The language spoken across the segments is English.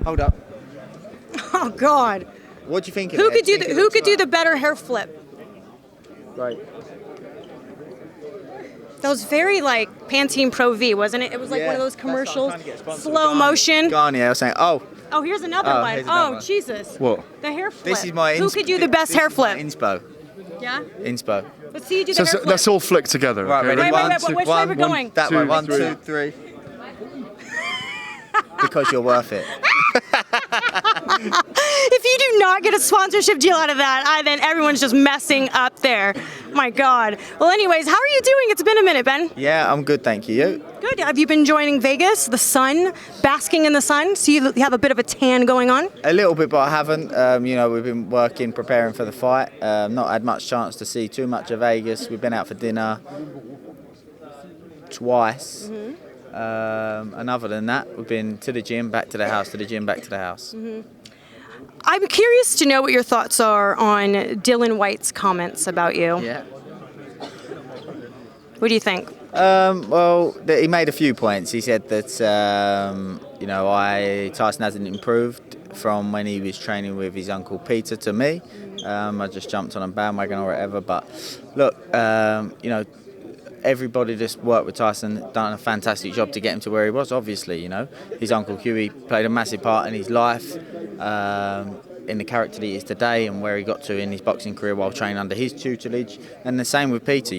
Hold up. Oh God. What do you think? Who could do the better hair flip? Right. That was very like Pantene Pro V, wasn't it? It was like one of those commercials, slow motion. Garnier, I was saying, oh, here's another one. here's another one. Jesus. What? The hair flip. This is my Who could do the best hair flip? Inspo. Yeah? Inspo. Let's see you do the hair flip. Let's all flick together. Right, okay? ready? Wait, which way we're going? That way, 1, 2, 2, 3. Because you're worth it. If you do not get a sponsorship deal out of that, then everyone's just messing up there. My God. Well, anyways, how are you doing? It's been a minute, Ben. Yeah, I'm good, thank you. You? Good. Have you been joining Vegas, the sun, basking in the sun? So you have a bit of a tan going on? A little bit, but I haven't. We've been working, preparing for the fight. Not had much chance to see too much of Vegas. We've been out for dinner twice. And other than that, we've been to the gym, back to the house, to the gym, back to the house. I'm curious to know what your thoughts are on Dillon Whites' comments about you. Yeah. What do you think? He made a few points. He said that, Tyson hasn't improved from when he was training with his uncle Peter to me. I just jumped on a bandwagon or whatever. But look, everybody just worked with Tyson, done a fantastic job to get him to where he was, obviously, His Uncle Huey played a massive part in his life, in the character that he is today and where he got to in his boxing career while training under his tutelage. And the same with Peter,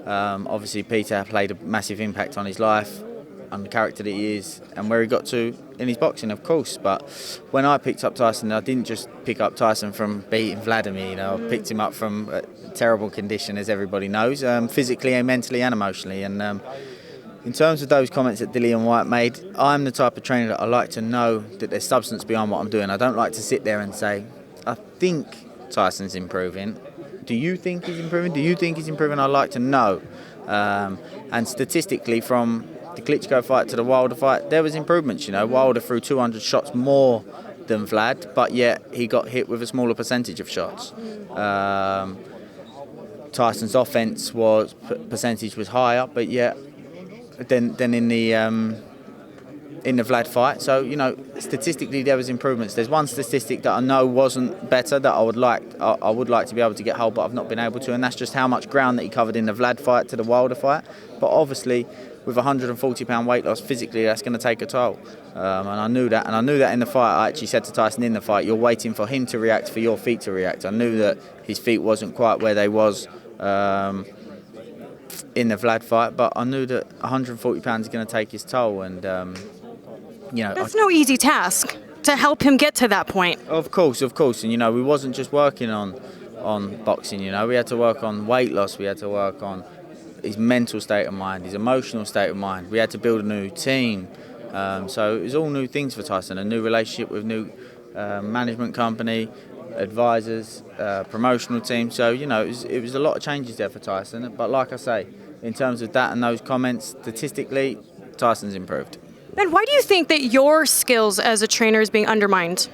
Obviously, Peter played a massive impact on his life, on the character that he is, and where he got to in his boxing, of course. But when I picked up Tyson, I didn't just pick up Tyson from beating Vladimir, I picked him up from a terrible condition, as everybody knows, physically and mentally and emotionally. And in terms of those comments that Dillon White made, I'm the type of trainer that I like to know that there's substance behind what I'm doing. I don't like to sit there and say, I think Tyson's improving. Do you think he's improving? Do you think he's improving? I like to know. And statistically, from the Klitschko fight to the Wilder fight, there was improvements. Wilder threw 200 shots more than Vlad, but yet he got hit with a smaller percentage of shots. Tyson's offense percentage was higher, but yet than in the Vlad fight. So statistically there was improvements. There's one statistic that I know wasn't better that I would like to be able to get hold, but I've not been able to, and that's just how much ground that he covered in the Vlad fight to the Wilder fight. But obviously, with a 140-pound weight loss, physically that's going to take a toll. And I knew that. And I knew that in the fight. I actually said to Tyson in the fight, you're waiting for him to react, for your feet to react. I knew that his feet wasn't quite where they was in the Vlad fight, but I knew that 140 pounds is going to take his toll. And, That's no easy task to help him get to that point. Of course. And, we wasn't just working on boxing, we had to work on weight loss. We had to work on his mental state of mind, his emotional state of mind. We had to build a new team. So it was all new things for Tyson, a new relationship with new management company, advisors, promotional team. So, it was a lot of changes there for Tyson. But like I say, in terms of that and those comments, statistically, Tyson's improved. Ben, why do you think that your skills as a trainer is being undermined?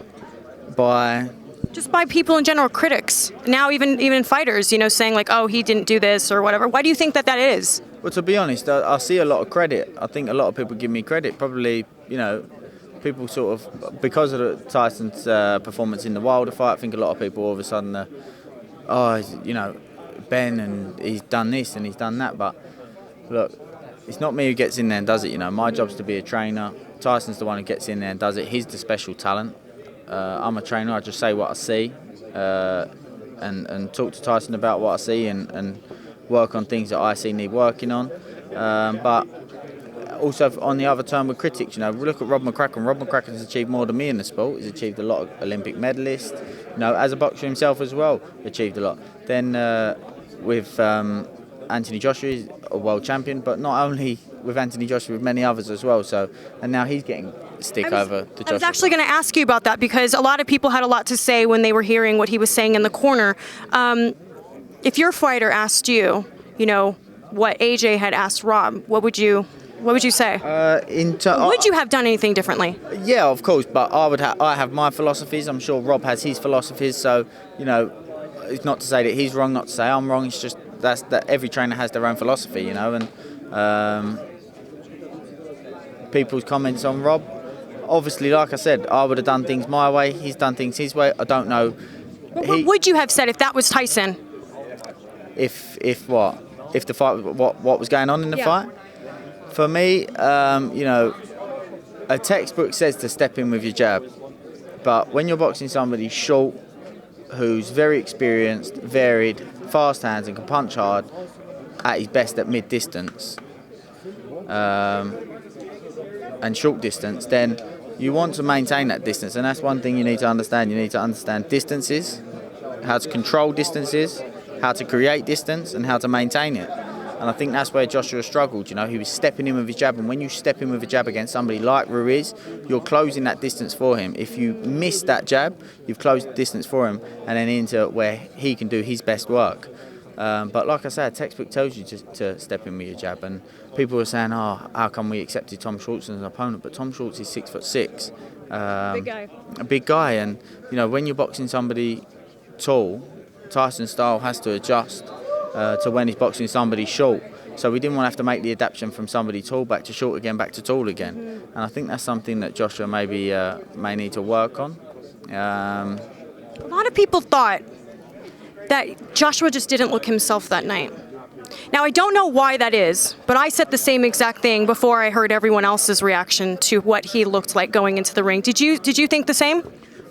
Just by people in general, critics. Now even fighters, saying like, oh, he didn't do this or whatever. Why do you think that is? Well, to be honest, I see a lot of credit. I think a lot of people give me credit. Probably, people sort of, because of Tyson's performance in the Wilder fight, I think a lot of people all of a sudden, Ben, and he's done this and he's done that. But look, it's not me who gets in there and does it. My job's to be a trainer. Tyson's the one who gets in there and does it. He's the special talent. I'm a trainer. I just say what I see and talk to Tyson about what I see and work on things that I see need working on. But also on the other turn with critics, we look at Rob McCracken. Rob McCracken has achieved more than me in the sport. He's achieved a lot of Olympic medalists. As a boxer himself as well, achieved a lot. Then with Anthony Joshua, he's a world champion, but not only with Anthony Joshua, with many others as well. So, and now he's getting stick over the Joshua. I was actually going to ask you about that because a lot of people had a lot to say when they were hearing what he was saying in the corner. If your fighter asked you, what AJ had asked Rob, what would you say? Would you have done anything differently? Yeah, of course, but I have my philosophies. I'm sure Rob has his philosophies. So, it's not to say that he's wrong, not to say I'm wrong. It's just that every trainer has their own philosophy, and people's comments on Rob, obviously, like I said, I would have done things my way. He's done things his way. I don't know. What would you have said if that was Tyson? If what? If the fight, what was going on in the fight? For me, you know, a textbook says to step in with your jab, but when you're boxing somebody short, who's very experienced, varied, fast hands, and can punch hard at his best at mid-distance and short distance, then you want to maintain that distance, and that's one thing you need to understand. You need to understand distances, how to control distances, how to create distance, and how to maintain it. And I think that's where Joshua struggled. You know, he was stepping in with his jab, and when you step in with a jab against somebody like Ruiz, you're closing that distance for him. If you miss that jab, you've closed the distance for him, and then into where he can do his best work. But like I said, textbook tells you to step in with your jab, and people were saying, "Oh, how come we accepted Tom Schwartz as an opponent?" But Tom Schwartz is 6'6", Big guy. a big guy, and you know, when you're boxing somebody tall, Tyson's style has to adjust to when he's boxing somebody short. So we didn't want to have to make the adaptation from somebody tall back to short again, back to tall again. And I think that's something that Joshua maybe may need to work on. A lot of people thought that Joshua just didn't look himself that night. Now, I don't know why that is, but I said the same exact thing before I heard everyone else's reaction to what he looked like going into the ring. Did you think the same?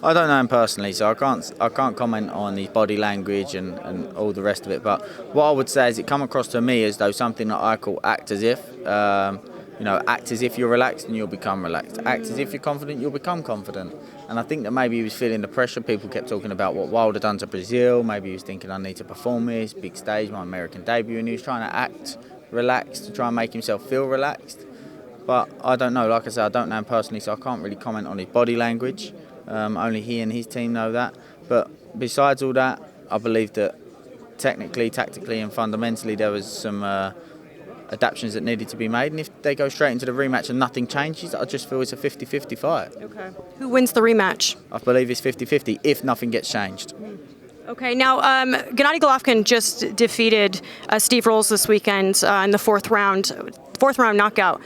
I don't know him personally, so I can't comment on his body language and all the rest of it. But what I would say is it come across to me as though something that I call act as if. You know, act as if you're relaxed and you'll become relaxed. Act as if you're confident, you'll become confident. And I think that maybe he was feeling the pressure. People kept talking about what Wilder done to Brazil. Maybe he was thinking, I need to perform this, big stage, my American debut. And he was trying to act relaxed, to try and make himself feel relaxed. But I don't know. Like I said, I don't know him personally, so I can't really comment on his body language. Only he and his team know that. But besides all that, I believe that technically, tactically and fundamentally there was some adaptations that needed to be made. And if they go straight into the rematch and nothing changes, I just feel it's a 50-50 fight. Okay. Who wins the rematch? I believe it's 50-50 if nothing gets changed. Okay, now Gennady Golovkin just defeated Steve Rolls this weekend in the fourth round knockout.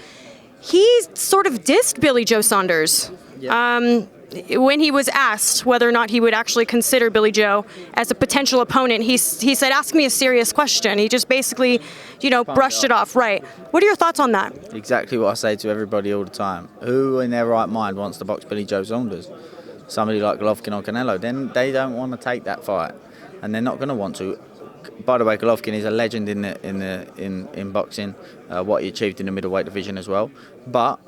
He sort of dissed Billy Joe Saunders. Yeah. When he was asked whether or not he would actually consider Billy Joe as a potential opponent, he said, "Ask me a serious question." He just basically, brushed it off. Right. What are your thoughts on that? Exactly what I say to everybody all the time. Who in their right mind wants to box Billy Joe Saunders? Somebody like Golovkin or Canelo. Then they don't want to take that fight, and they're not going to want to. By the way, Golovkin is a legend in boxing. What he achieved in the middleweight division as well, but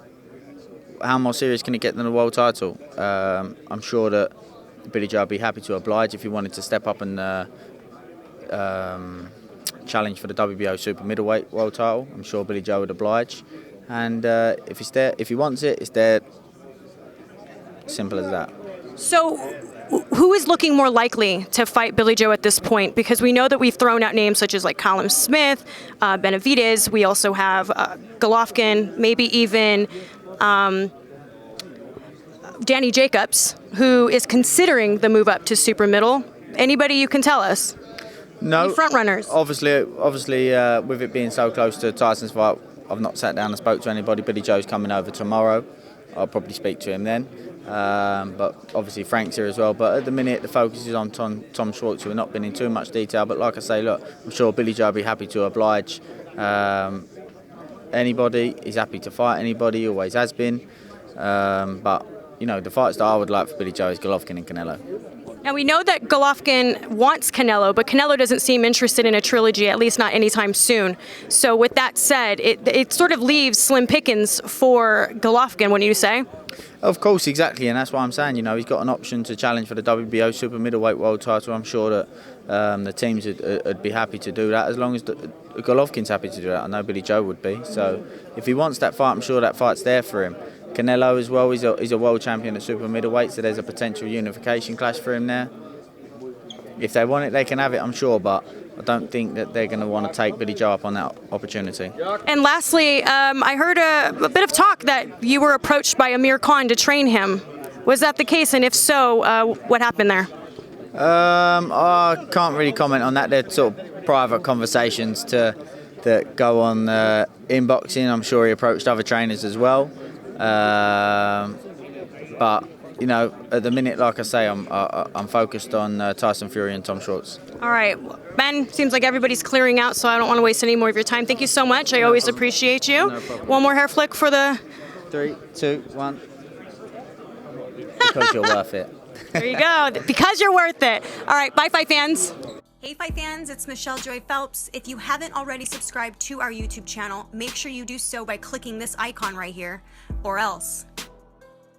how more serious can it get than a world title? I'm sure that Billy Joe would be happy to oblige if he wanted to step up and challenge for the WBO super middleweight world title. I'm sure Billy Joe would oblige, and if it's there, if he wants it, it's there. Simple as that. So, who is looking more likely to fight Billy Joe at this point? Because we know that we've thrown out names such as like Callum Smith, Benavidez. We also have Golovkin, maybe even Danny Jacobs, who is considering the move up to super middle. Anybody you can tell us? No. Any front runners? Obviously, with it being so close to Tyson's fight, I've not sat down and spoke to anybody. Billy Joe's coming over tomorrow. I'll probably speak to him then. But obviously Frank's here as well. But at the minute, the focus is on Tom Schwartz, who have not been in too much detail. But like I say, look, I'm sure Billy Joe will be happy to oblige anybody. He's happy to fight anybody, always has been. But, the fights that I would like for Billy Joe is Golovkin and Canelo. Now, we know that Golovkin wants Canelo, but Canelo doesn't seem interested in a trilogy, at least not anytime soon. So with that said, it sort of leaves slim pickings for Golovkin, wouldn't you say? Of course, exactly, and that's why I'm saying, he's got an option to challenge for the WBO super middleweight world title. I'm sure that the teams would be happy to do that, as long as Golovkin's happy to do that. I know Billy Joe would be. So if he wants that fight, I'm sure that fight's there for him. Canelo as well, he's a world champion at super middleweight, so there's a potential unification clash for him there. If they want it, they can have it, I'm sure, but I don't think that they're going to want to take Billy Joe up on that opportunity. And lastly, I heard a bit of talk that you were approached by Amir Khan to train him. Was that the case? And if so, what happened there? I can't really comment on that. They're sort of private conversations that go on in boxing. I'm sure he approached other trainers as well. But you know, at the minute, like I say, I'm focused on Tyson Fury and Tom Schwartz. All right, Ben, seems like everybody's clearing out, so I don't want to waste any more of your time. Thank you so much. I always appreciate you. No problem. One more hair flick for the... 3, 2, 1. Because you're worth it. There you go. Because you're worth it. All right, bye, Fight fans. Hey, Fight fans, it's Michelle Joy Phelps. If you haven't already subscribed to our YouTube channel, make sure you do so by clicking this icon right here, or else